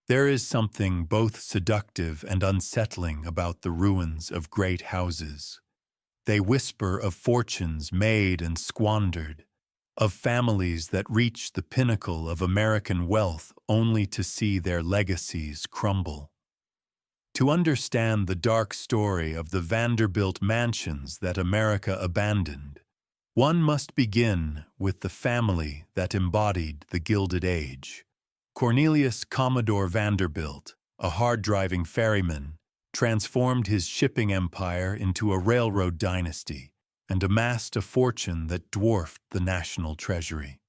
There is something both seductive and unsettling about the ruins of great houses. They whisper of fortunes made and squandered, of families that reach the pinnacle of American wealth only to see their legacies crumble. To understand the dark story of the Vanderbilt mansions that America abandoned, one must begin with the family that embodied the Gilded Age. Cornelius Commodore Vanderbilt, a hard-driving ferryman, transformed his shipping empire into a railroad dynasty and amassed a fortune that dwarfed the national treasury.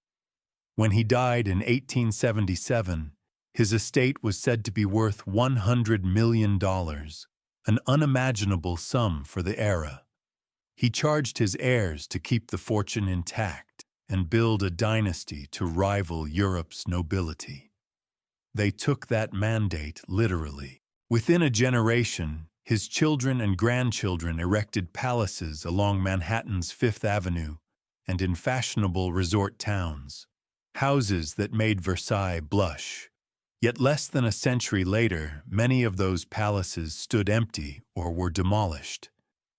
When he died in 1877, his estate was said to be worth $100 million, an unimaginable sum for the era. He charged his heirs to keep the fortune intact and build a dynasty to rival Europe's nobility. They took that mandate literally. Within a generation, his children and grandchildren erected palaces along Manhattan's Fifth Avenue and in fashionable resort towns, houses that made Versailles blush. Yet less than a century later, many of those palaces stood empty or were demolished,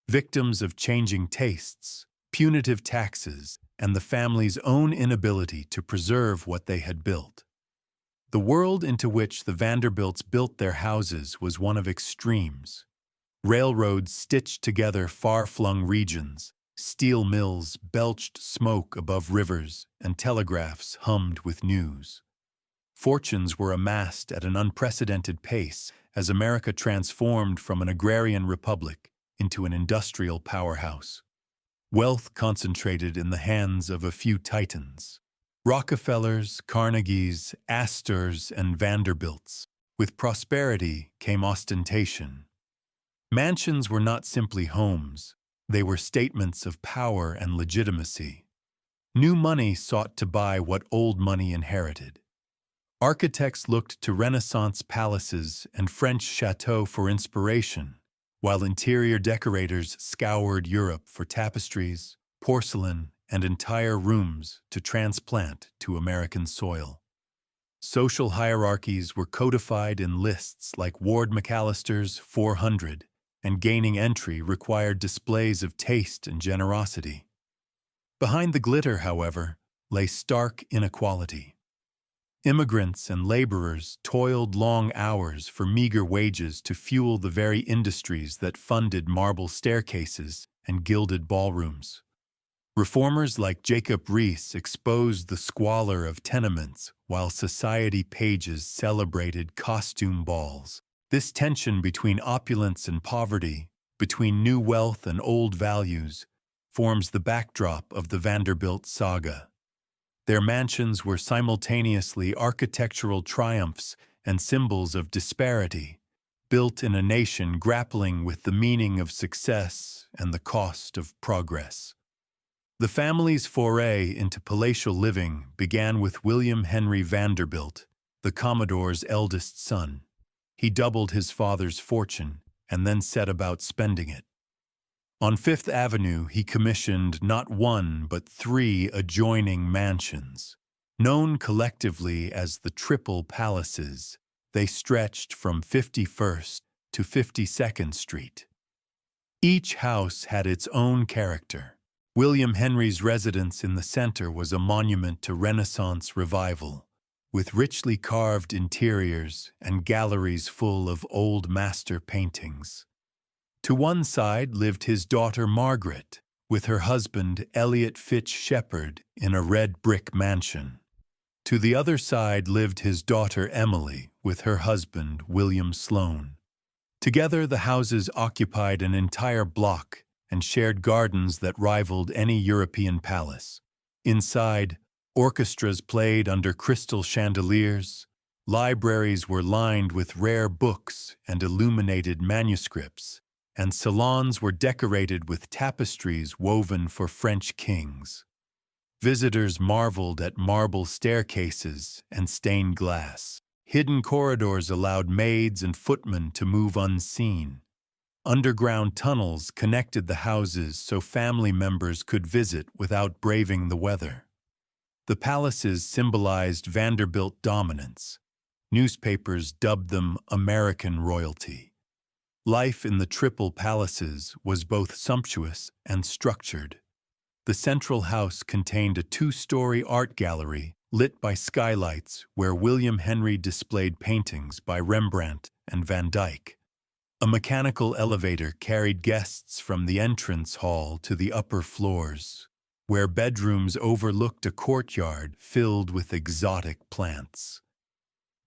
victims of changing tastes, punitive taxes, and the family's own inability to preserve what they had built. The world into which the Vanderbilts built their houses was one of extremes. Railroads stitched together far-flung regions, steel mills belched smoke above rivers, and telegraphs hummed with news. Fortunes were amassed at an unprecedented pace as America transformed from an agrarian republic into an industrial powerhouse. Wealth concentrated in the hands of a few titans: Rockefellers, Carnegies, Astors, and Vanderbilts. With prosperity came ostentation. Mansions were not simply homes, they were statements of power and legitimacy. New money sought to buy what old money inherited. Architects looked to Renaissance palaces and French chateaux for inspiration, while interior decorators scoured Europe for tapestries, porcelain, and entire rooms to transplant to American soil. Social hierarchies were codified in lists like Ward McAllister's 400, and gaining entry required displays of taste and generosity. Behind the glitter, however, lay stark inequality. Immigrants and laborers toiled long hours for meager wages to fuel the very industries that funded marble staircases and gilded ballrooms. Reformers like Jacob Riis exposed the squalor of tenements while society pages celebrated costume balls. This tension between opulence and poverty, between new wealth and old values, forms the backdrop of the Vanderbilt saga. Their mansions were simultaneously architectural triumphs and symbols of disparity, built in a nation grappling with the meaning of success and the cost of progress. The family's foray into palatial living began with William Henry Vanderbilt, the Commodore's eldest son. He doubled his father's fortune and then set about spending it. On Fifth Avenue, he commissioned not one but 3 adjoining mansions. Known collectively as the Triple Palaces, they stretched from 51st to 52nd Street. Each house had its own character. William Henry's residence in the center was a monument to Renaissance revival, with richly carved interiors and galleries full of old master paintings. To one side lived his daughter Margaret, with her husband Elliot Fitch Shepherd in a red brick mansion. To the other side lived his daughter Emily with her husband William Sloane. Together the houses occupied an entire block and shared gardens that rivaled any European palace. Inside, orchestras played under crystal chandeliers, libraries were lined with rare books and illuminated manuscripts, and salons were decorated with tapestries woven for French kings. Visitors marveled at marble staircases and stained glass. Hidden corridors allowed maids and footmen to move unseen. Underground tunnels connected the houses so family members could visit without braving the weather. The palaces symbolized Vanderbilt dominance. Newspapers dubbed them American royalty. Life in the Triple Palaces was both sumptuous and structured. The central house contained a two-story art gallery lit by skylights where William Henry displayed paintings by Rembrandt and Van Dyck. A mechanical elevator carried guests from the entrance hall to the upper floors, where bedrooms overlooked a courtyard filled with exotic plants.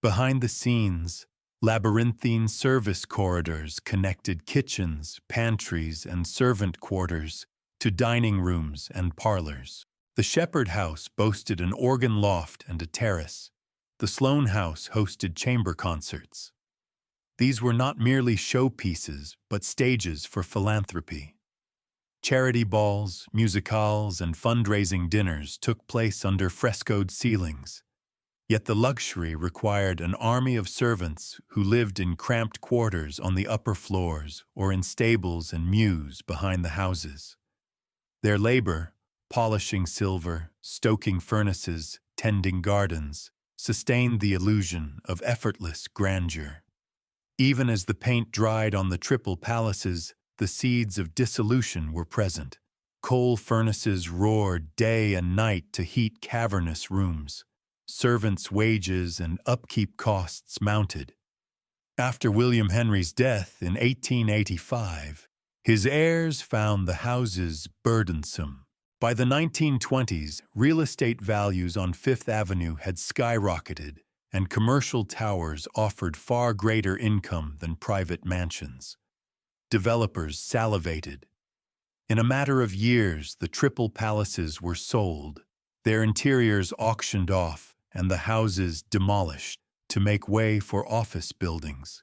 Behind the scenes, labyrinthine service corridors connected kitchens, pantries, and servant quarters to dining rooms and parlors. The Shepherd House boasted an organ loft and a terrace. The Sloane House hosted chamber concerts. These were not merely showpieces, but stages for philanthropy. Charity balls, musicales, and fundraising dinners took place under frescoed ceilings. Yet the luxury required an army of servants who lived in cramped quarters on the upper floors or in stables and mews behind the houses. Their labor, polishing silver, stoking furnaces, tending gardens, sustained the illusion of effortless grandeur. Even as the paint dried on the Triple Palaces, the seeds of dissolution were present. Coal furnaces roared day and night to heat cavernous rooms. Servants' wages and upkeep costs mounted. After William Henry's death in 1885, his heirs found the houses burdensome. By the 1920s, real estate values on Fifth Avenue had skyrocketed, and commercial towers offered far greater income than private mansions. Developers salivated. In a matter of years, the Triple Palaces were sold, their interiors auctioned off, and the houses demolished to make way for office buildings.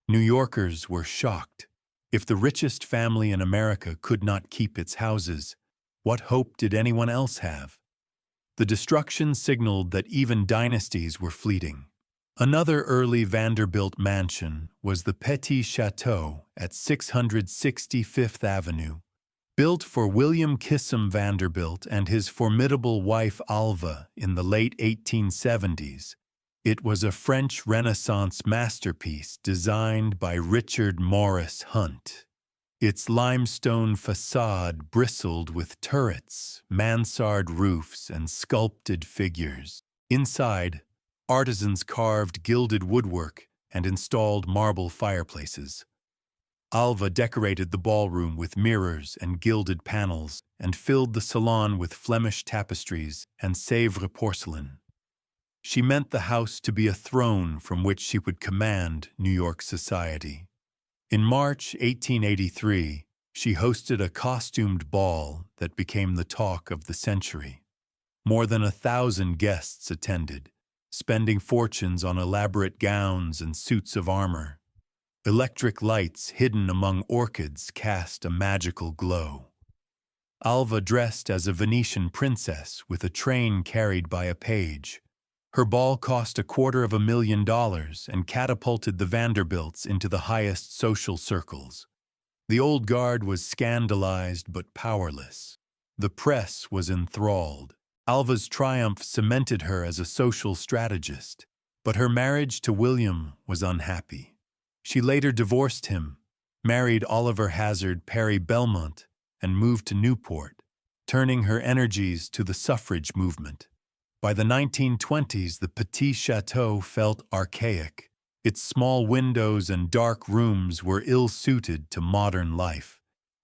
New Yorkers were shocked. If the richest family in America could not keep its houses, what hope did anyone else have? The destruction signaled that even dynasties were fleeting. Another early Vanderbilt mansion was the Petite chateau at 660 Fifth Avenue. Built for William Kissam Vanderbilt and his formidable wife Alva in the late 1870s, it was a French Renaissance masterpiece designed by Richard Morris Hunt. Its limestone facade bristled with turrets, mansard roofs, and sculpted figures. Inside, artisans carved gilded woodwork and installed marble fireplaces. Alva decorated the ballroom with mirrors and gilded panels and filled the salon with Flemish tapestries and Sèvres porcelain. She meant the house to be a throne from which she would command New York society. In March 1883, she hosted a costumed ball that became the talk of the century. More than 1,000 guests attended, spending fortunes on elaborate gowns and suits of armor. Electric lights hidden among orchids cast a magical glow. Alva dressed as a Venetian princess with a train carried by a page. Her ball cost $250,000 and catapulted the Vanderbilts into the highest social circles. The old guard was scandalized but powerless. The press was enthralled. Alva's triumph cemented her as a social strategist, but her marriage to William was unhappy. She later divorced him, married Oliver Hazard Perry Belmont, and moved to Newport, turning her energies to the suffrage movement. By the 1920s, the Petit Chateau felt archaic. Its small windows and dark rooms were ill-suited to modern life.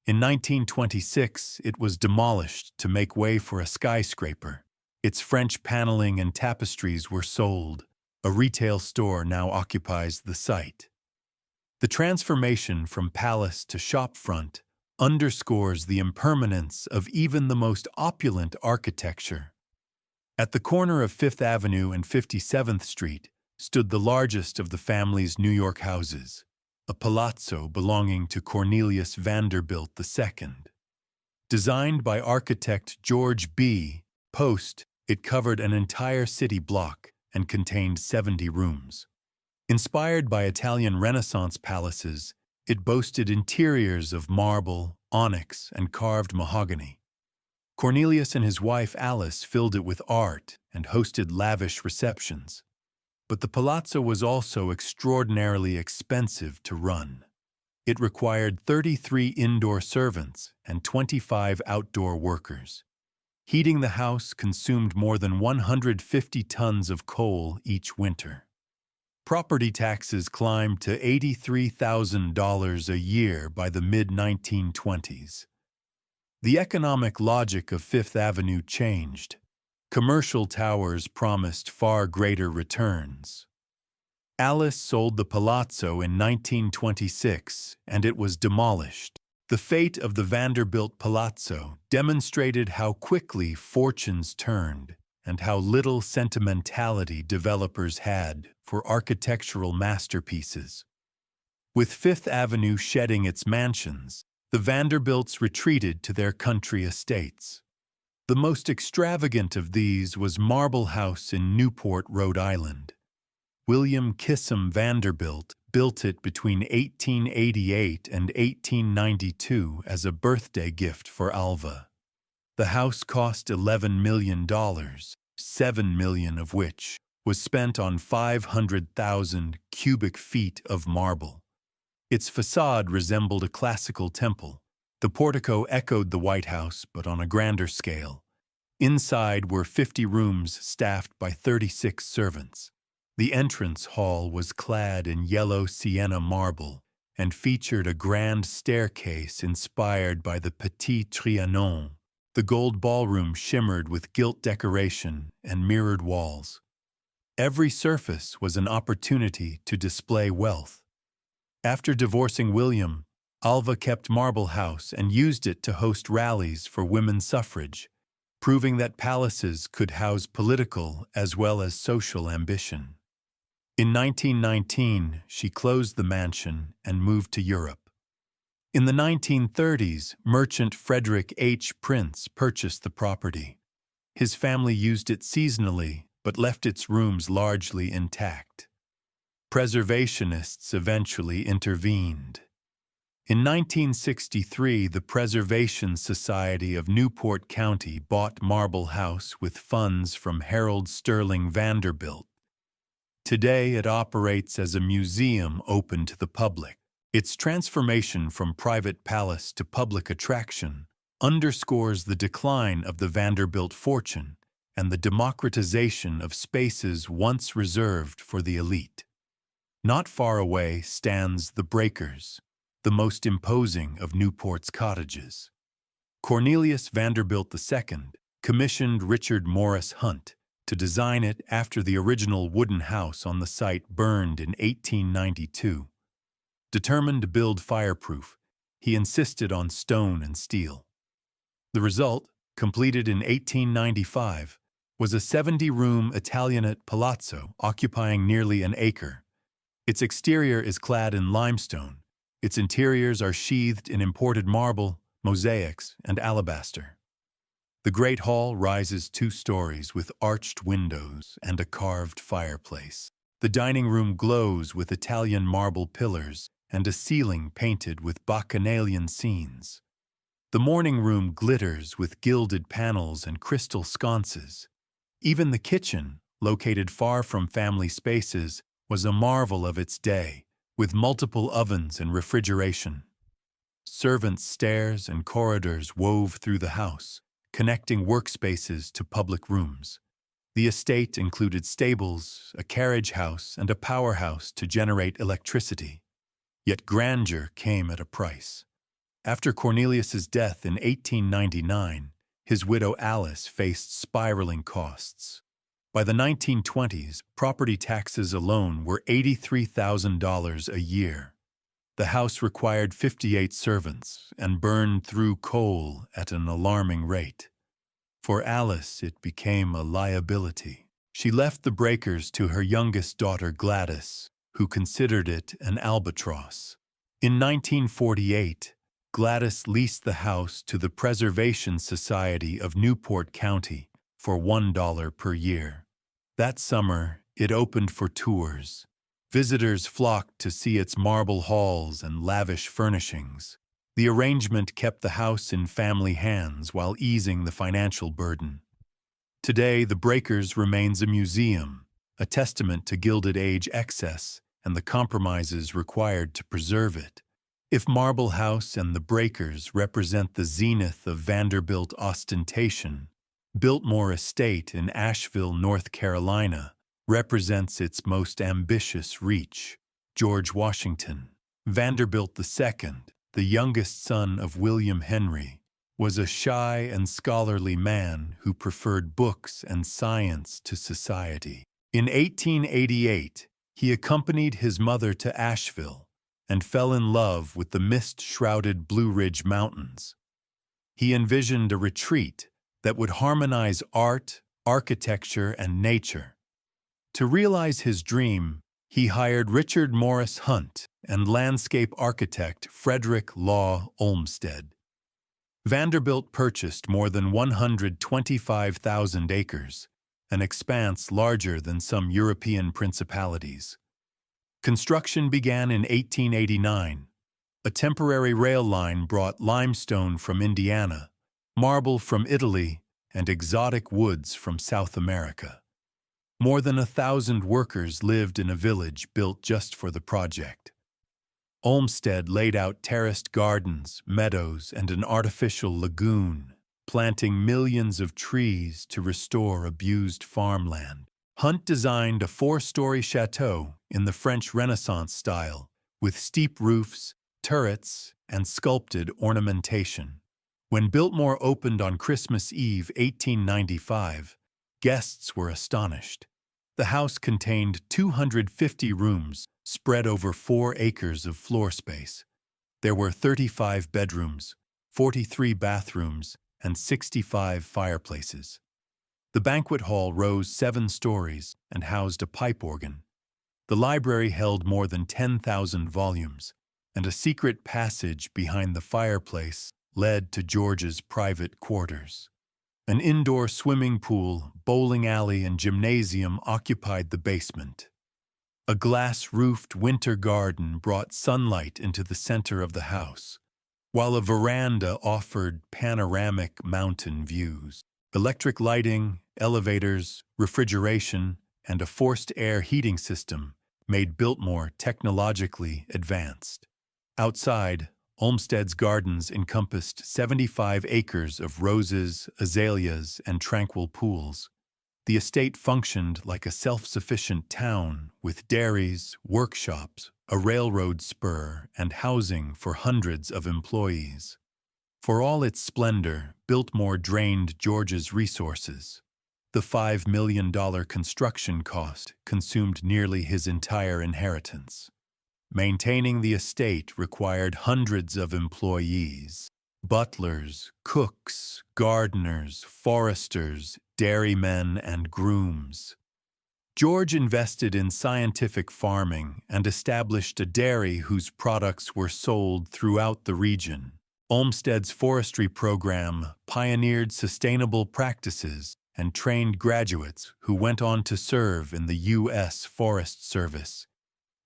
In 1926, it was demolished to make way for a skyscraper. Its French paneling and tapestries were sold. A retail store now occupies the site. The transformation from palace to shopfront underscores the impermanence of even the most opulent architecture. At the corner of Fifth Avenue and 57th Street stood the largest of the family's New York houses, a palazzo belonging to Cornelius Vanderbilt II. Designed by architect George B. Post, it covered an entire city block and contained 70 rooms. Inspired by Italian Renaissance palaces, it boasted interiors of marble, onyx, and carved mahogany. Cornelius and his wife Alice filled it with art and hosted lavish receptions. But the palazzo was also extraordinarily expensive to run. It required 33 indoor servants and 25 outdoor workers. Heating the house consumed more than 150 tons of coal each winter. Property taxes climbed to $83,000 a year by the mid-1920s. The economic logic of Fifth Avenue changed. Commercial towers promised far greater returns. Alice sold the palazzo in 1926, and it was demolished. The fate of the Vanderbilt palazzo demonstrated how quickly fortunes turned and how little sentimentality developers had for architectural masterpieces. With Fifth Avenue shedding its mansions, the Vanderbilts retreated to their country estates. The most extravagant of these was Marble House in Newport, Rhode Island. William Kissam Vanderbilt built it between 1888 and 1892 as a birthday gift for Alva. The house cost $11 million, $7 million of which was spent on 500,000 cubic feet of marble. Its facade resembled a classical temple. The portico echoed the White House, but on a grander scale. Inside were 50 rooms staffed by 36 servants. The entrance hall was clad in yellow sienna marble and featured a grand staircase inspired by the Petit Trianon. The gold ballroom shimmered with gilt decoration and mirrored walls. Every surface was an opportunity to display wealth. After divorcing William, Alva kept Marble House and used it to host rallies for women's suffrage, proving that palaces could house political as well as social ambition. In 1919, she closed the mansion and moved to Europe. In the 1930s, merchant Frederick H. Prince purchased the property. His family used it seasonally, but left its rooms largely intact. Preservationists eventually intervened. In 1963, the Preservation Society of Newport County bought Marble House with funds from Harold Sterling Vanderbilt. Today, it operates as a museum open to the public. Its transformation from private palace to public attraction underscores the decline of the Vanderbilt fortune and the democratization of spaces once reserved for the elite. Not far away stands the Breakers, the most imposing of Newport's cottages. Cornelius Vanderbilt II commissioned Richard Morris Hunt to design it after the original wooden house on the site burned in 1892. Determined to build fireproof, he insisted on stone and steel. The result, completed in 1895, was a 70-room Italianate palazzo occupying nearly an acre. Its exterior is clad in limestone. Its interiors are sheathed in imported marble, mosaics, and alabaster. The Great Hall rises 2 stories with arched windows and a carved fireplace. The dining room glows with Italian marble pillars and a ceiling painted with bacchanalian scenes. The morning room glitters with gilded panels and crystal sconces. Even the kitchen, located far from family spaces, was a marvel of its day, with multiple ovens and refrigeration. Servants' stairs and corridors wove through the house, connecting workspaces to public rooms. The estate included stables, a carriage house, and a powerhouse to generate electricity. Yet grandeur came at a price. After Cornelius's death in 1899, his widow Alice faced spiraling costs. By the 1920s, property taxes alone were $83,000 a year. The house required 58 servants and burned through coal at an alarming rate. For Alice, it became a liability. She left the Breakers to her youngest daughter Gladys, who considered it an albatross. In 1948, Gladys leased the house to the Preservation Society of Newport County for $1 per year. That summer, it opened for tours. Visitors flocked to see its marble halls and lavish furnishings. The arrangement kept the house in family hands while easing the financial burden. Today, the Breakers remains a museum, a testament to Gilded Age excess and the compromises required to preserve it. If Marble House and the Breakers represent the zenith of Vanderbilt ostentation, Biltmore Estate in Asheville, North Carolina, represents its most ambitious reach. George Washington, Vanderbilt II, the youngest son of William Henry, was a shy and scholarly man who preferred books and science to society. In 1888, he accompanied his mother to Asheville and fell in love with the mist-shrouded Blue Ridge Mountains. He envisioned a retreat that would harmonize art, architecture, and nature. To realize his dream, he hired Richard Morris Hunt and landscape architect Frederick Law Olmsted. Vanderbilt purchased more than 125,000 acres, an expanse larger than some European principalities. Construction began in 1889. A temporary rail line brought limestone from Indiana, marble from Italy, and exotic woods from South America. More than 1,000 workers lived in a village built just for the project. Olmsted laid out terraced gardens, meadows, and an artificial lagoon, planting millions of trees to restore abused farmland. Hunt designed a 4-story chateau in the French Renaissance style, with steep roofs, turrets, and sculpted ornamentation. When Biltmore opened on Christmas Eve 1895, guests were astonished. The house contained 250 rooms spread over 4 acres of floor space. There were 35 bedrooms, 43 bathrooms, and 65 fireplaces. The banquet hall rose 7 stories and housed a pipe organ. The library held more than 10,000 volumes, and a secret passage behind the fireplace led to George's private quarters. An indoor swimming pool, bowling alley, and gymnasium occupied the basement. A glass-roofed winter garden brought sunlight into the center of the house, while a veranda offered panoramic mountain views. Electric lighting, elevators, refrigeration, and a forced air heating system made Biltmore technologically advanced. Outside, Olmsted's gardens encompassed 75 acres of roses, azaleas, and tranquil pools. The estate functioned like a self-sufficient town with dairies, workshops, a railroad spur, and housing for hundreds of employees. For all its splendor, Biltmore drained George's resources. The $5 million construction cost consumed nearly his entire inheritance. Maintaining the estate required hundreds of employees: butlers, cooks, gardeners, foresters, dairymen, and grooms. George invested in scientific farming and established a dairy whose products were sold throughout the region. Olmsted's forestry program pioneered sustainable practices and trained graduates who went on to serve in the U.S. Forest Service.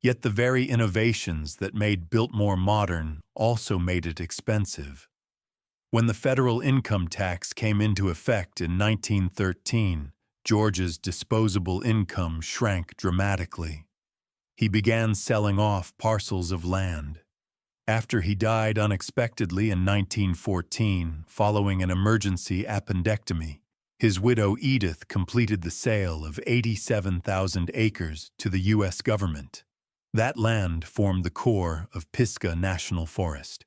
Yet the very innovations that made Biltmore modern also made it expensive. When the federal income tax came into effect in 1913, George's disposable income shrank dramatically. He began selling off parcels of land. After he died unexpectedly in 1914, following an emergency appendectomy, his widow Edith completed the sale of 87,000 acres to the U.S. government. That land formed the core of Pisgah National Forest.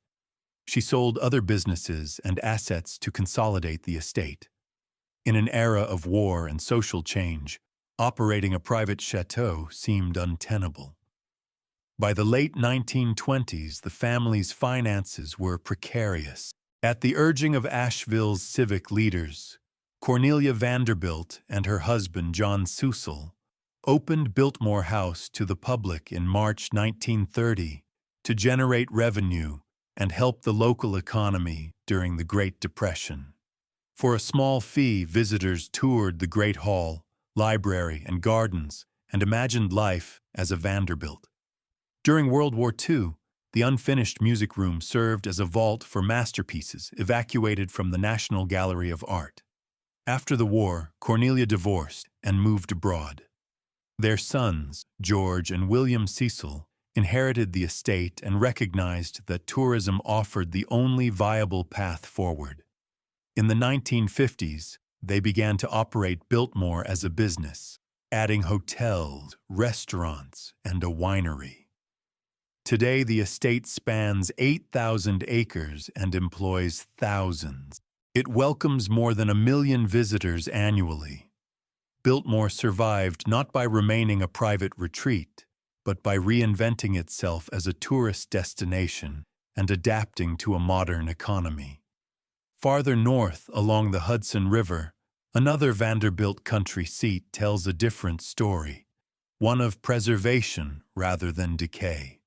She sold other businesses and assets to consolidate the estate. In an era of war and social change, operating a private chateau seemed untenable. By the late 1920s, the family's finances were precarious. At the urging of Asheville's civic leaders, Cornelia Vanderbilt and her husband John Susel opened Biltmore House to the public in March 1930 to generate revenue and help the local economy during the Great Depression. For a small fee, visitors toured the Great Hall, library, and gardens and imagined life as a Vanderbilt. During World War II, the unfinished music room served as a vault for masterpieces evacuated from the National Gallery of Art. After the war, Cornelia divorced and moved abroad. Their sons, George and William Cecil, inherited the estate and recognized that tourism offered the only viable path forward. In the 1950s, they began to operate Biltmore as a business, adding hotels, restaurants, and a winery. Today, the estate spans 8,000 acres and employs thousands. It welcomes more than 1 million visitors annually. Biltmore survived not by remaining a private retreat, but by reinventing itself as a tourist destination and adapting to a modern economy. Farther north, along the Hudson River, another Vanderbilt country seat tells a different story, one of preservation rather than decay.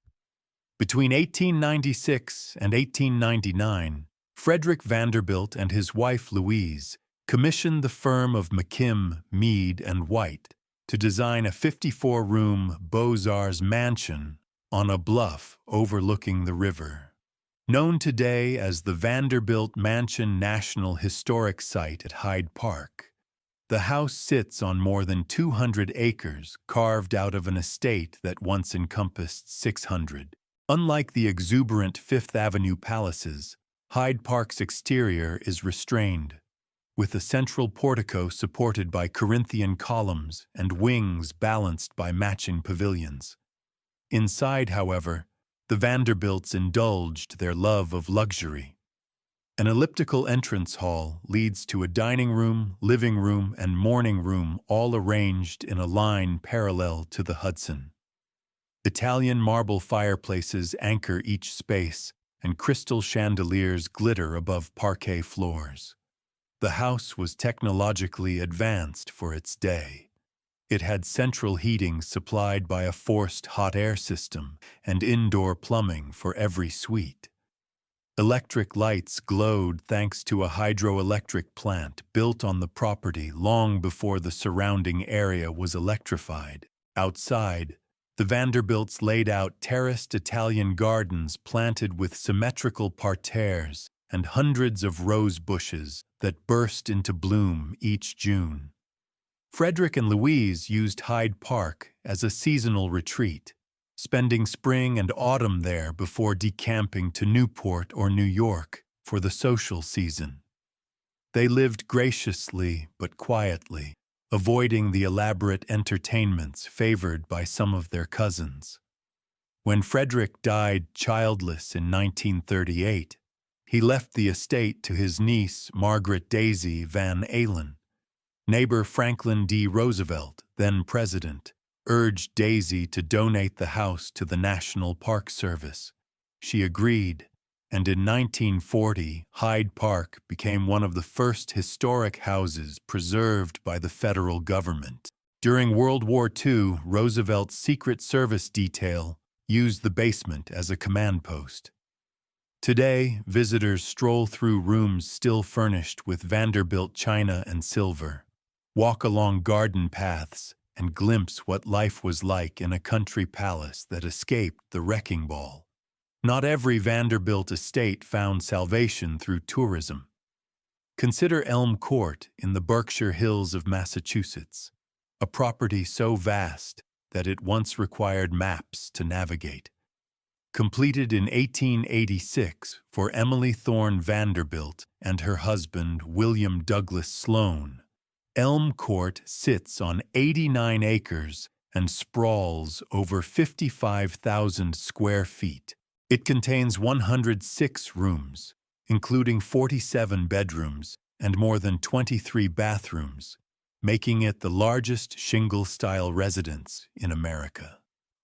Between 1896 and 1899, Frederick Vanderbilt and his wife Louise commissioned the firm of McKim, Mead, and White to design a 54-room Beaux-Arts mansion on a bluff overlooking the river. Known today as the Vanderbilt Mansion National Historic Site at Hyde Park, the house sits on more than 200 acres carved out of an estate that once encompassed 600. Unlike the exuberant Fifth Avenue palaces, Hyde Park's exterior is restrained, with a central portico supported by Corinthian columns and wings balanced by matching pavilions. Inside, however, the Vanderbilts indulged their love of luxury. An elliptical entrance hall leads to a dining room, living room, and morning room, all arranged in a line parallel to the Hudson. Italian marble fireplaces anchor each space, and crystal chandeliers glitter above parquet floors. The house was technologically advanced for its day. It had central heating supplied by a forced hot air system and indoor plumbing for every suite. Electric lights glowed thanks to a hydroelectric plant built on the property long before the surrounding area was electrified. Outside, the Vanderbilts laid out terraced Italian gardens planted with symmetrical parterres and hundreds of rose bushes that burst into bloom each June. Frederick and Louise used Hyde Park as a seasonal retreat, spending spring and autumn there before decamping to Newport or New York for the social season. They lived graciously but quietly, avoiding the elaborate entertainments favored by some of their cousins. When Frederick died childless in 1938, he left the estate to his niece Margaret Daisy Van Allen. Neighbor Franklin D. Roosevelt, then president, urged Daisy to donate the house to the National Park Service. She agreed, and in 1940, Hyde Park became one of the first historic houses preserved by the federal government. During World War II, Roosevelt's Secret Service detail used the basement as a command post. Today, visitors stroll through rooms still furnished with Vanderbilt china and silver, walk along garden paths, and glimpse what life was like in a country palace that escaped the wrecking ball. Not every Vanderbilt estate found salvation through tourism. Consider Elm Court in the Berkshire Hills of Massachusetts, a property so vast that it once required maps to navigate. Completed in 1886 for Emily Thorne Vanderbilt and her husband William Douglas Sloane, Elm Court sits on 89 acres and sprawls over 55,000 square feet. It contains 106 rooms, including 47 bedrooms and more than 23 bathrooms, making it the largest shingle-style residence in America.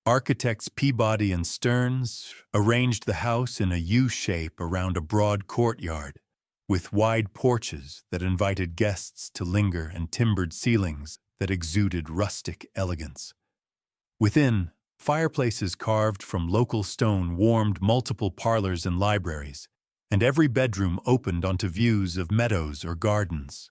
Architects Peabody and Stearns arranged the house in a U-shape around a broad courtyard, with wide porches that invited guests to linger and timbered ceilings that exuded rustic elegance. Within, fireplaces carved from local stone warmed multiple parlors and libraries, and every bedroom opened onto views of meadows or gardens.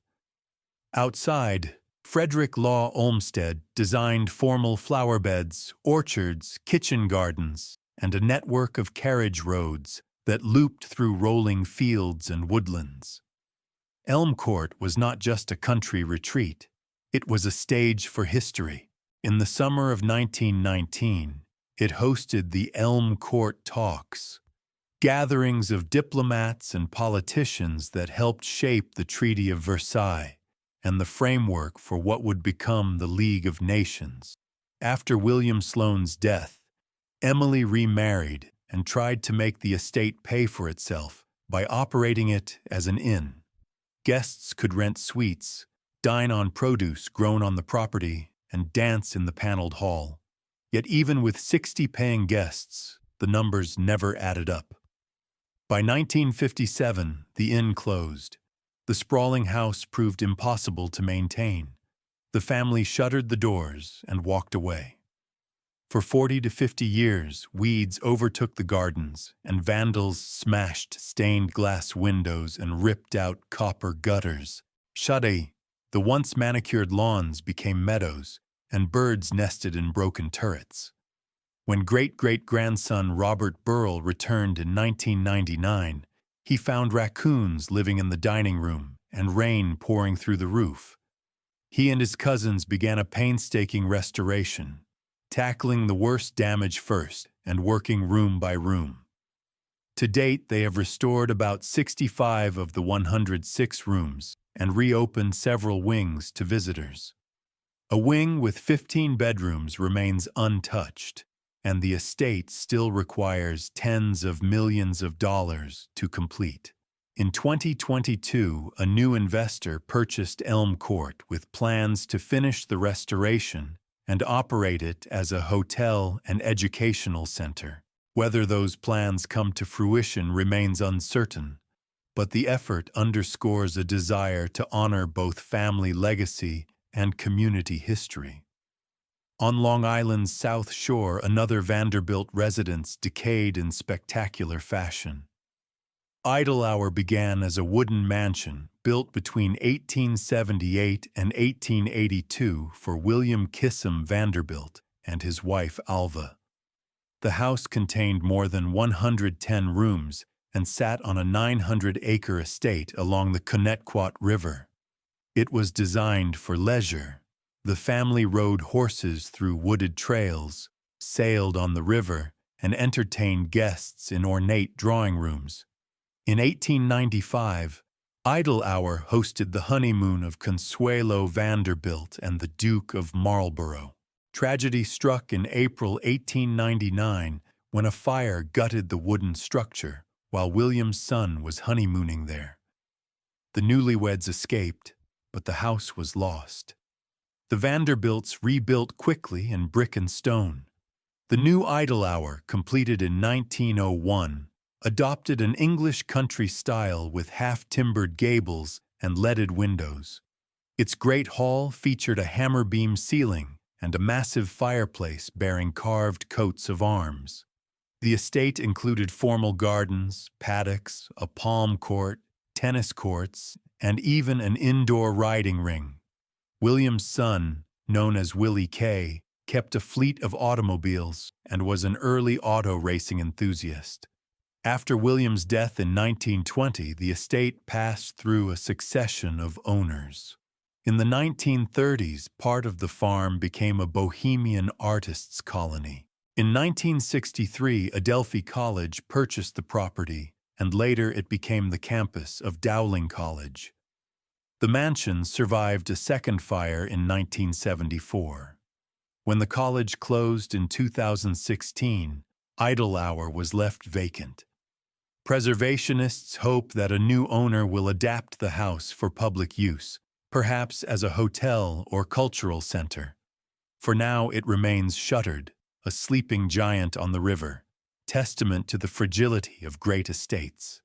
Outside, Frederick Law Olmsted designed formal flower beds, orchards, kitchen gardens, and a network of carriage roads that looped through rolling fields and woodlands. Elm Court was not just a country retreat, it was a stage for history. In the summer of 1919, it hosted the Elm Court Talks, gatherings of diplomats and politicians that helped shape the Treaty of Versailles and the framework for what would become the League of Nations. After William Sloane's death, Emily remarried and tried to make the estate pay for itself by operating it as an inn. Guests could rent suites, dine on produce grown on the property, and dance in the paneled hall. Yet even with 60 paying guests, the numbers never added up. By 1957, the inn closed. The sprawling house proved impossible to maintain. The family shuttered the doors and walked away. For 40 to 50 years, weeds overtook the gardens, and vandals smashed stained glass windows and ripped out copper gutters. Chateau, the once manicured lawns became meadows, and birds nested in broken turrets. When great-great-grandson Robert Burrell returned in 1999, he found raccoons living in the dining room and rain pouring through the roof. He and his cousins began a painstaking restoration, tackling the worst damage first and working room by room. To date, they have restored about 65 of the 106 rooms and reopened several wings to visitors. A wing with 15 bedrooms remains untouched, and the estate still requires tens of millions of dollars to complete. In 2022, a new investor purchased Elm Court with plans to finish the restoration and operate it as a hotel and educational center. Whether those plans come to fruition remains uncertain, but the effort underscores a desire to honor both family legacy and community history. On Long Island's South Shore, another Vanderbilt residence decayed in spectacular fashion. Idlehour began as a wooden mansion built between 1878 and 1882 for William Kissam Vanderbilt and his wife Alva. The house contained more than 110 rooms and sat on a 900-acre estate along the Connecticut River. It was designed for leisure. The family rode horses through wooded trails, sailed on the river, and entertained guests in ornate drawing rooms. In 1895, Idlehour hosted the honeymoon of Consuelo Vanderbilt and the Duke of Marlborough. Tragedy struck in April 1899 when a fire gutted the wooden structure while William's son was honeymooning there. The newlyweds escaped, but the house was lost. The Vanderbilts rebuilt quickly in brick and stone. The new Idlehour, completed in 1901, adopted an English country style with half-timbered gables and leaded windows. Its great hall featured a hammer-beam ceiling and a massive fireplace bearing carved coats of arms. The estate included formal gardens, paddocks, a palm court, tennis courts, and even an indoor riding ring. William's son, known as Willie K., kept a fleet of automobiles and was an early auto racing enthusiast. After William's death in 1920, the estate passed through a succession of owners. In the 1930s, part of the farm became a bohemian artists' colony. In 1963, Adelphi College purchased the property, and later it became the campus of Dowling College. The mansion survived a second fire in 1974. When the college closed in 2016, Idlehour was left vacant. Preservationists hope that a new owner will adapt the house for public use, perhaps as a hotel or cultural center. For now, it remains shuttered, a sleeping giant on the river, testament to the fragility of great estates.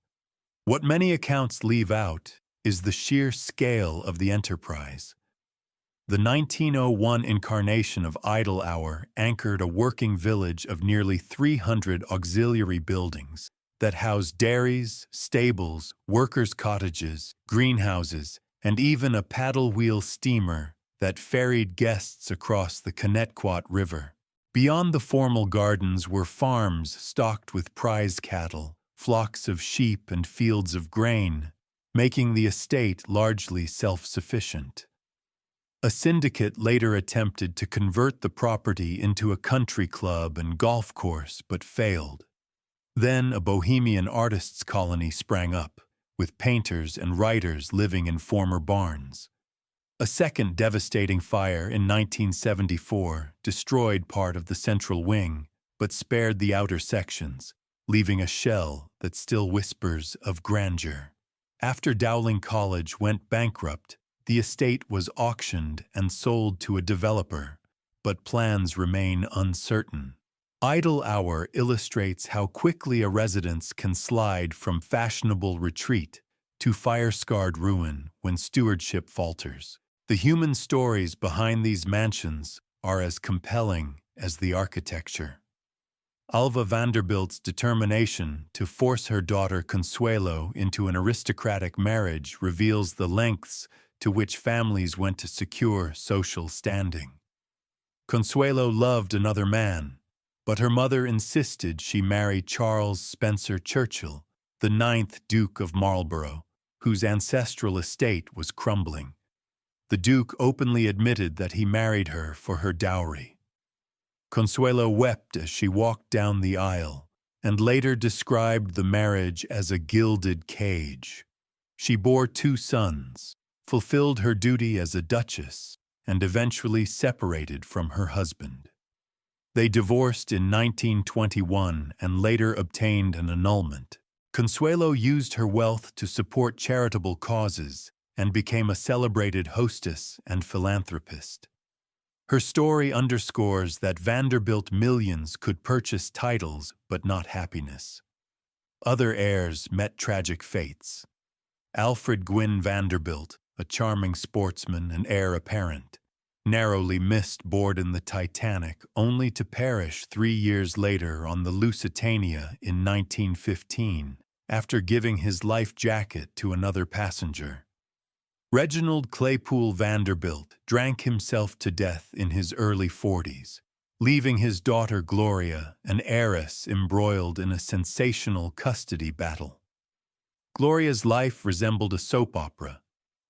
What many accounts leave out is the sheer scale of the enterprise. The 1901 incarnation of Idlehour anchored a working village of nearly 300 auxiliary buildings that housed dairies, stables, workers' cottages, greenhouses, and even a paddle wheel steamer that ferried guests across the Connecticut River. Beyond the formal gardens were farms stocked with prize cattle, flocks of sheep, and fields of grain, making the estate largely self-sufficient. A syndicate later attempted to convert the property into a country club and golf course but failed. Then a bohemian artists' colony sprang up, with painters and writers living in former barns. A second devastating fire in 1974 destroyed part of the central wing, but spared the outer sections, leaving a shell that still whispers of grandeur. After Dowling College went bankrupt, the estate was auctioned and sold to a developer, but plans remain uncertain. Idle Hour illustrates how quickly a residence can slide from fashionable retreat to fire-scarred ruin when stewardship falters. The human stories behind these mansions are as compelling as the architecture. Alva Vanderbilt's determination to force her daughter Consuelo into an aristocratic marriage reveals the lengths to which families went to secure social standing. Consuelo loved another man, but her mother insisted she marry Charles Spencer Churchill, the 9th Duke of Marlborough, whose ancestral estate was crumbling. The Duke openly admitted that he married her for her dowry. Consuelo wept as she walked down the aisle, and later described the marriage as a gilded cage. She bore 2 sons, fulfilled her duty as a duchess, and eventually separated from her husband. They divorced in 1921 and later obtained an annulment. Consuelo used her wealth to support charitable causes and became a celebrated hostess and philanthropist. Her story underscores that Vanderbilt millions could purchase titles but not happiness. Other heirs met tragic fates. Alfred Gwynne Vanderbilt, a charming sportsman and heir apparent, narrowly missed board in the Titanic only to perish 3 years later on the Lusitania in 1915 after giving his life jacket to another passenger. Reginald Claypool Vanderbilt drank himself to death in his early 40s, leaving his daughter Gloria, an heiress embroiled in a sensational custody battle. Gloria's life resembled a soap opera.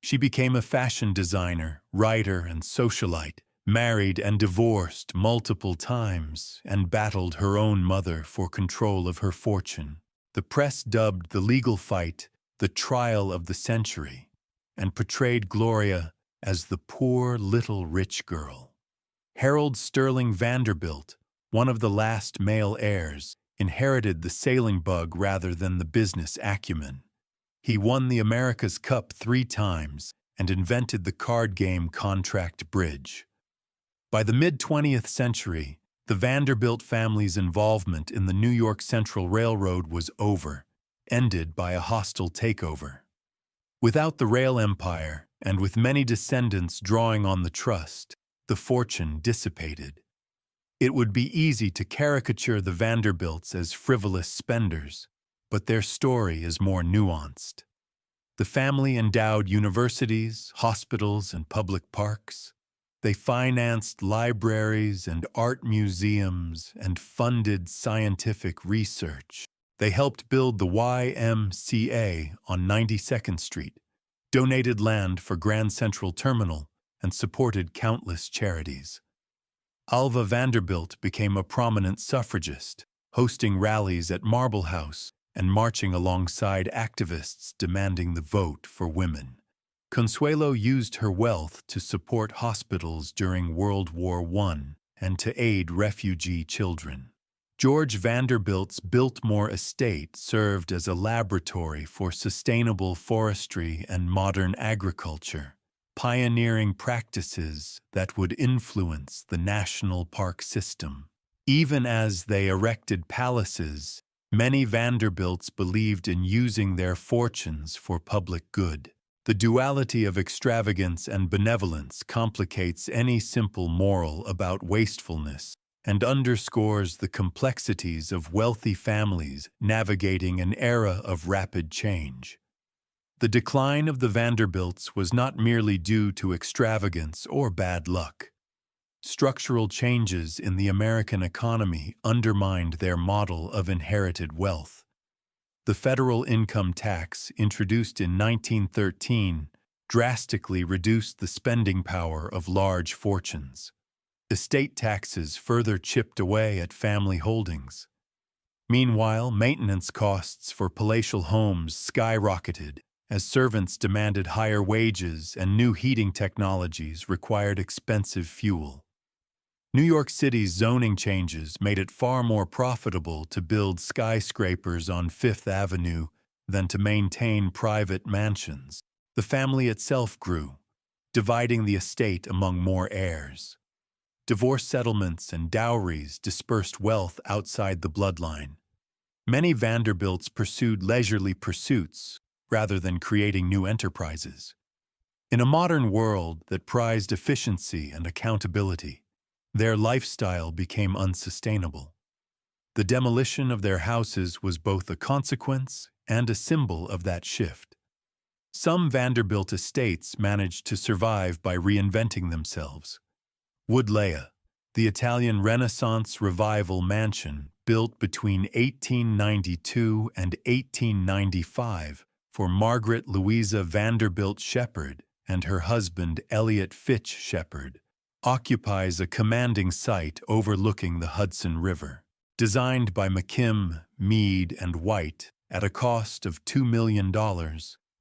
She became a fashion designer, writer, and socialite, married and divorced multiple times, and battled her own mother for control of her fortune. The press dubbed the legal fight the trial of the century, and portrayed Gloria as the poor little rich girl. Harold Sterling Vanderbilt, one of the last male heirs, inherited the sailing bug rather than the business acumen. He won the America's Cup 3 times and invented the card game contract bridge. By the mid-20th century, the Vanderbilt family's involvement in the New York Central Railroad was over, ended by a hostile takeover. Without the rail empire, and with many descendants drawing on the trust, the fortune dissipated. It would be easy to caricature the Vanderbilts as frivolous spenders, but their story is more nuanced. The family endowed universities, hospitals, and public parks. They financed libraries and art museums and funded scientific research. They helped build the YMCA on 92nd Street, donated land for Grand Central Terminal, and supported countless charities. Alva Vanderbilt became a prominent suffragist, hosting rallies at Marble House and marching alongside activists demanding the vote for women. Consuelo used her wealth to support hospitals during World War I and to aid refugee children. George Vanderbilt's Biltmore estate served as a laboratory for sustainable forestry and modern agriculture, pioneering practices that would influence the national park system. Even as they erected palaces, many Vanderbilts believed in using their fortunes for public good. The duality of extravagance and benevolence complicates any simple moral about wastefulness and underscores the complexities of wealthy families navigating an era of rapid change. The decline of the Vanderbilts was not merely due to extravagance or bad luck. Structural changes in the American economy undermined their model of inherited wealth. The federal income tax, introduced in 1913, drastically reduced the spending power of large fortunes. Estate taxes further chipped away at family holdings. Meanwhile, maintenance costs for palatial homes skyrocketed as servants demanded higher wages and new heating technologies required expensive fuel. New York City's zoning changes made it far more profitable to build skyscrapers on Fifth Avenue than to maintain private mansions. The family itself grew, dividing the estate among more heirs. Divorce settlements and dowries dispersed wealth outside the bloodline. Many Vanderbilts pursued leisurely pursuits rather than creating new enterprises. In a modern world that prized efficiency and accountability, their lifestyle became unsustainable. The demolition of their houses was both a consequence and a symbol of that shift. Some Vanderbilt estates managed to survive by reinventing themselves. Woodlea, the Italian Renaissance Revival mansion built between 1892 and 1895 for Margaret Louisa Vanderbilt Shepherd and her husband Elliot Fitch Shepherd, occupies a commanding site overlooking the Hudson River. Designed by McKim, Mead, and White at a cost of $2 million,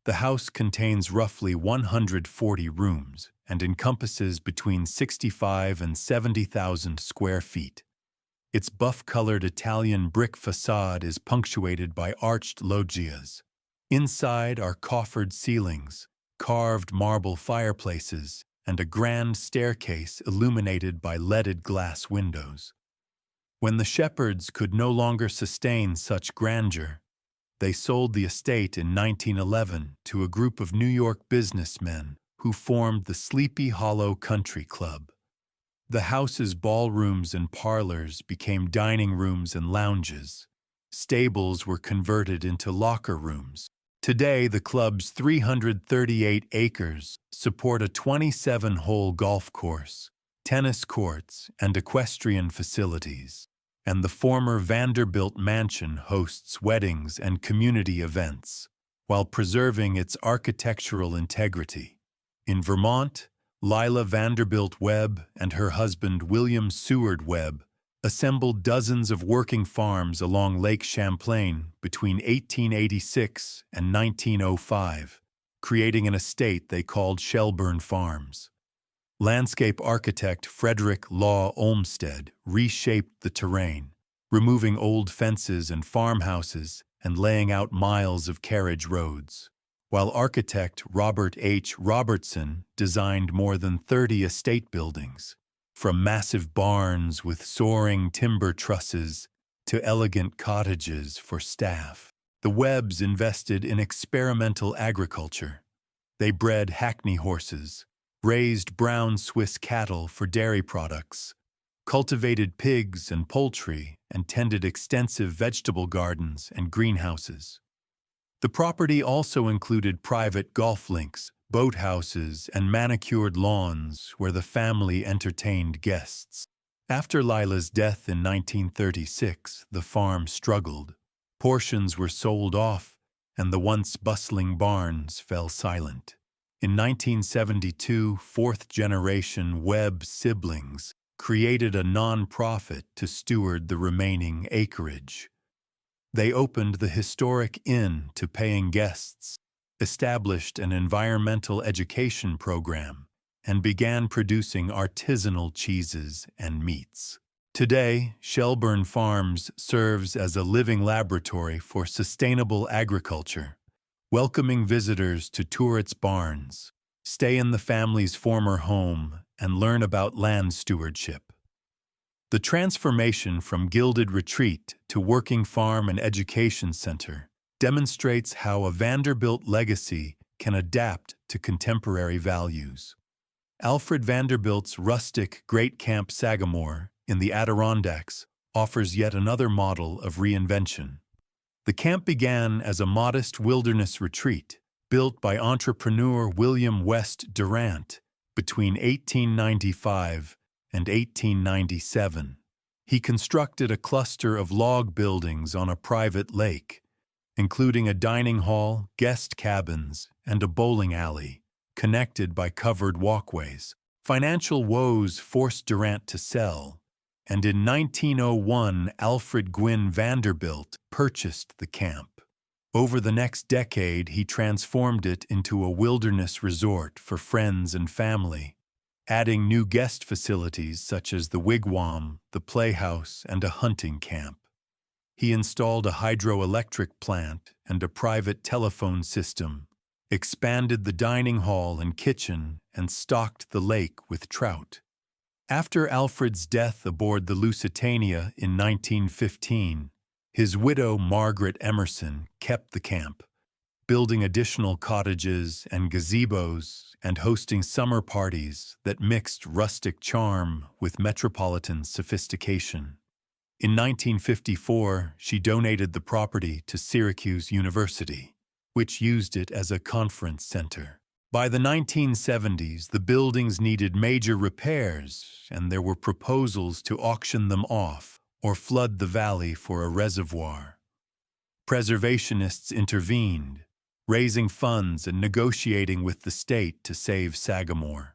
the house contains roughly 140 rooms and encompasses between 65 and 70,000 square feet. Its buff-colored Italian brick facade is punctuated by arched loggias. Inside are coffered ceilings, carved marble fireplaces, and a grand staircase illuminated by leaded glass windows. When the Shepherds could no longer sustain such grandeur, they sold the estate in 1911 to a group of New York businessmen who formed the Sleepy Hollow Country Club. The house's ballrooms and parlors became dining rooms and lounges. Stables were converted into locker rooms. Today, the club's 338 acres support a 27-hole golf course, tennis courts, and equestrian facilities, and the former Vanderbilt mansion hosts weddings and community events, while preserving its architectural integrity. In Vermont, Lila Vanderbilt Webb and her husband William Seward Webb assembled dozens of working farms along Lake Champlain between 1886 and 1905, creating an estate they called Shelburne Farms. Landscape architect Frederick Law Olmsted reshaped the terrain, removing old fences and farmhouses and laying out miles of carriage roads, while architect Robert H. Robertson designed more than 30 estate buildings, from massive barns with soaring timber trusses to elegant cottages for staff. The Webbs invested in experimental agriculture. They bred Hackney horses, raised brown Swiss cattle for dairy products, cultivated pigs and poultry, and tended extensive vegetable gardens and greenhouses. The property also included private golf links, boathouses, and manicured lawns where the family entertained guests. After Lila's death in 1936, the farm struggled. Portions were sold off, and the once bustling barns fell silent. In 1972, fourth-generation Webb siblings created a non-profit to steward the remaining acreage. They opened the historic inn to paying guests, established an environmental education program, and began producing artisanal cheeses and meats. Today, Shelburne Farms serves as a living laboratory for sustainable agriculture, welcoming visitors to tour its barns, stay in the family's former home, and learn about land stewardship. The transformation from Gilded Retreat to Working Farm and Education Center demonstrates how a Vanderbilt legacy can adapt to contemporary values. Alfred Vanderbilt's rustic Great Camp Sagamore in the Adirondacks offers yet another model of reinvention. The camp began as a modest wilderness retreat built by entrepreneur William West Durant between 1895 and 1897. He constructed a cluster of log buildings on a private lake, including a dining hall, guest cabins, and a bowling alley, connected by covered walkways. Financial woes forced Durant to sell, and in 1901 Alfred Gwynne Vanderbilt purchased the camp. Over the next decade, he transformed it into a wilderness resort for friends and family, adding new guest facilities such as the wigwam, the playhouse, and a hunting camp. He installed a hydroelectric plant and a private telephone system, expanded the dining hall and kitchen, and stocked the lake with trout. After Alfred's death aboard the Lusitania in 1915, his widow Margaret Emerson kept the camp, building additional cottages and gazebos and hosting summer parties that mixed rustic charm with metropolitan sophistication. In 1954, she donated the property to Syracuse University, which used it as a conference center. By the 1970s, the buildings needed major repairs, and there were proposals to auction them off or flood the valley for a reservoir. Preservationists intervened, raising funds and negotiating with the state to save Sagamore.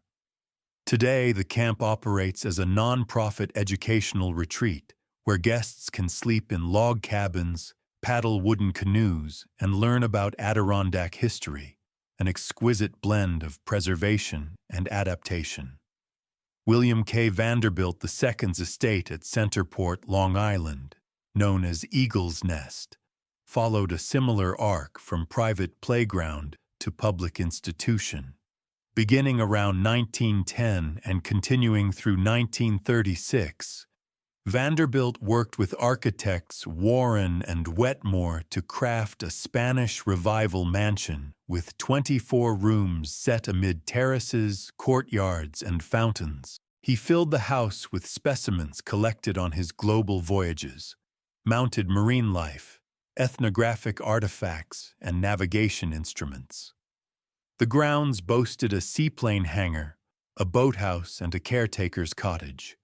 Today, the camp operates as a non-profit educational retreat where guests can sleep in log cabins, paddle wooden canoes, and learn about Adirondack history, an exquisite blend of preservation and adaptation. William K. Vanderbilt II's estate at Centerport, Long Island, known as Eagle's Nest, followed a similar arc from private playground to public institution. Beginning around 1910 and continuing through 1936, Vanderbilt worked with architects Warren and Wetmore to craft a Spanish Revival mansion with 24 rooms set amid terraces, courtyards, and fountains. He filled the house with specimens collected on his global voyages, mounted marine life, ethnographic artifacts, and navigation instruments. The grounds boasted a seaplane hangar, a boathouse, and a caretaker's cottage.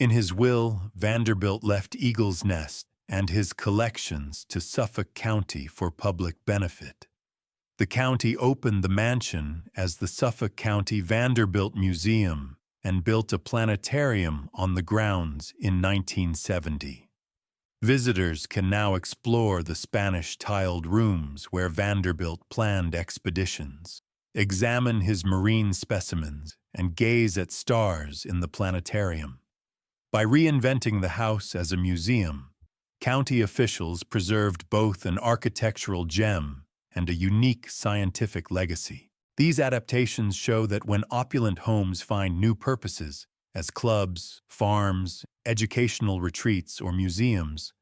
In his will, Vanderbilt left Eagle's Nest and his collections to Suffolk County for public benefit. The county opened the mansion as the Suffolk County Vanderbilt Museum and built a planetarium on the grounds in 1970. Visitors can now explore the Spanish-tiled rooms where Vanderbilt planned expeditions, examine his marine specimens, and gaze at stars in the planetarium. By reinventing the house as a museum, county officials preserved both an architectural gem and a unique scientific legacy. These adaptations show that when opulent homes find new purposes, as clubs, farms, educational retreats, or museums,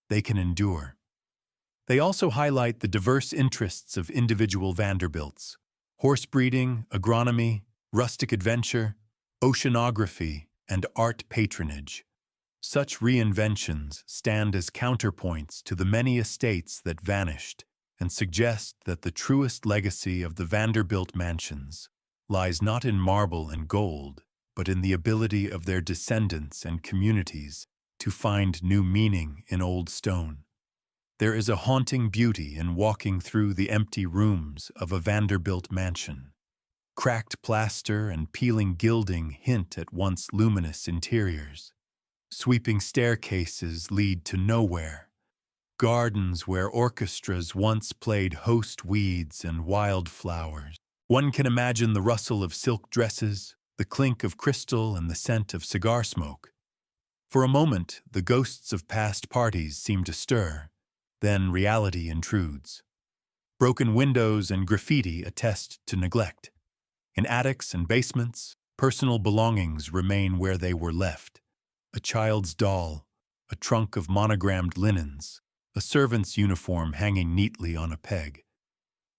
they can endure. They also highlight the diverse interests of individual Vanderbilts: horse breeding, agronomy, rustic adventure, oceanography, and art patronage. Such reinventions stand as counterpoints to the many estates that vanished and suggest that the truest legacy of the Vanderbilt mansions lies not in marble and gold, but in the ability of their descendants and communities to find new meaning in old stone. There is a haunting beauty in walking through the empty rooms of a Vanderbilt mansion. Cracked plaster and peeling gilding hint at once luminous interiors. Sweeping staircases lead to nowhere. Gardens where orchestras once played host weeds and wildflowers. One can imagine the rustle of silk dresses, the clink of crystal, and the scent of cigar smoke. For a moment, the ghosts of past parties seem to stir. Then reality intrudes. Broken windows and graffiti attest to neglect. In attics and basements, personal belongings remain where they were left. A child's doll, a trunk of monogrammed linens, a servant's uniform hanging neatly on a peg.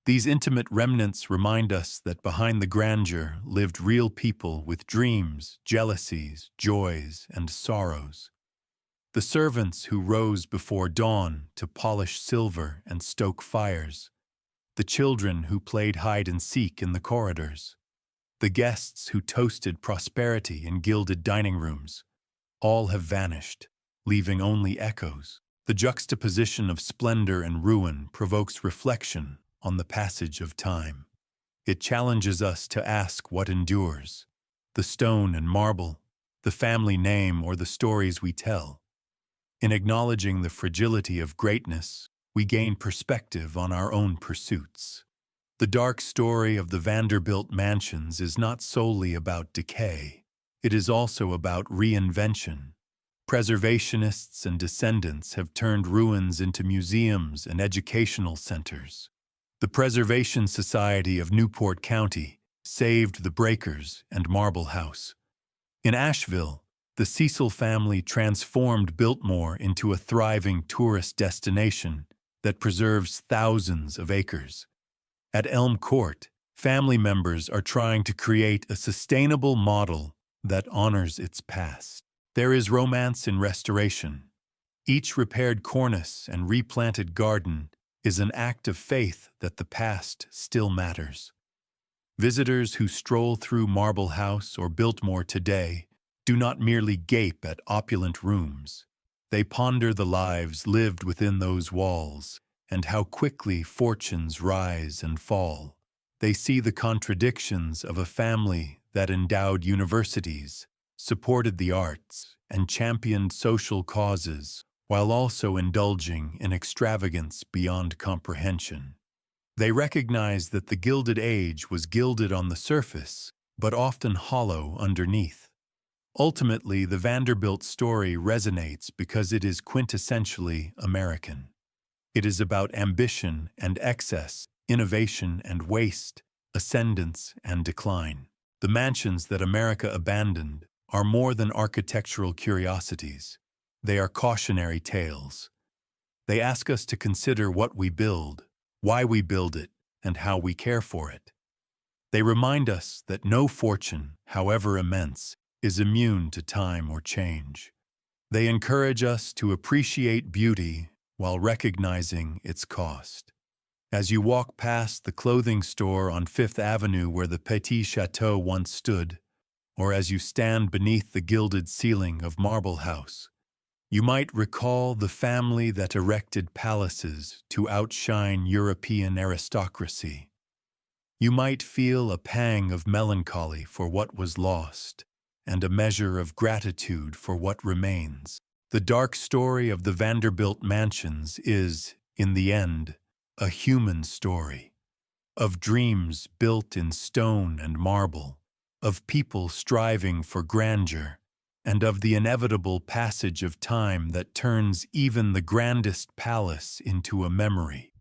These intimate remnants remind us that behind the grandeur lived real people with dreams, jealousies, joys, and sorrows. The servants who rose before dawn to polish silver and stoke fires. The children who played hide and seek in the corridors. The guests who toasted prosperity in gilded dining rooms. All have vanished, leaving only echoes. The juxtaposition of splendor and ruin provokes reflection on the passage of time. It challenges us to ask what endures: the stone and marble, the family name, or the stories we tell. In acknowledging the fragility of greatness, we gain perspective on our own pursuits. The dark story of the Vanderbilt mansions is not solely about decay. It is also about reinvention. Preservationists and descendants have turned ruins into museums and educational centers. The Preservation Society of Newport County saved the Breakers and Marble House. In Asheville, the Cecil family transformed Biltmore into a thriving tourist destination that preserves thousands of acres. At Elm Court, family members are trying to create a sustainable model that honors its past. There is romance in restoration. Each repaired cornice and replanted garden is an act of faith that the past still matters. Visitors who stroll through Marble House or Biltmore today do not merely gape at opulent rooms. They ponder the lives lived within those walls and how quickly fortunes rise and fall. They see the contradictions of a family that endowed universities, supported the arts, and championed social causes, while also indulging in extravagance beyond comprehension. They recognize that the Gilded Age was gilded on the surface, but often hollow underneath. Ultimately, the Vanderbilt story resonates because it is quintessentially American. It is about ambition and excess, innovation and waste, ascendance and decline. The mansions that America abandoned are more than architectural curiosities. They are cautionary tales. They ask us to consider what we build, why we build it, and how we care for it. They remind us that no fortune, however immense, is immune to time or change. They encourage us to appreciate beauty while recognizing its cost. As you walk past the clothing store on Fifth Avenue where the Petite chateau once stood, or as you stand beneath the gilded ceiling of Marble House, you might recall the family that erected palaces to outshine European aristocracy. You might feel a pang of melancholy for what was lost, and a measure of gratitude for what remains. The dark story of the Vanderbilt mansions is, in the end, a human story. Of dreams built in stone and marble, of people striving for grandeur, and of the inevitable passage of time that turns even the grandest palace into a memory.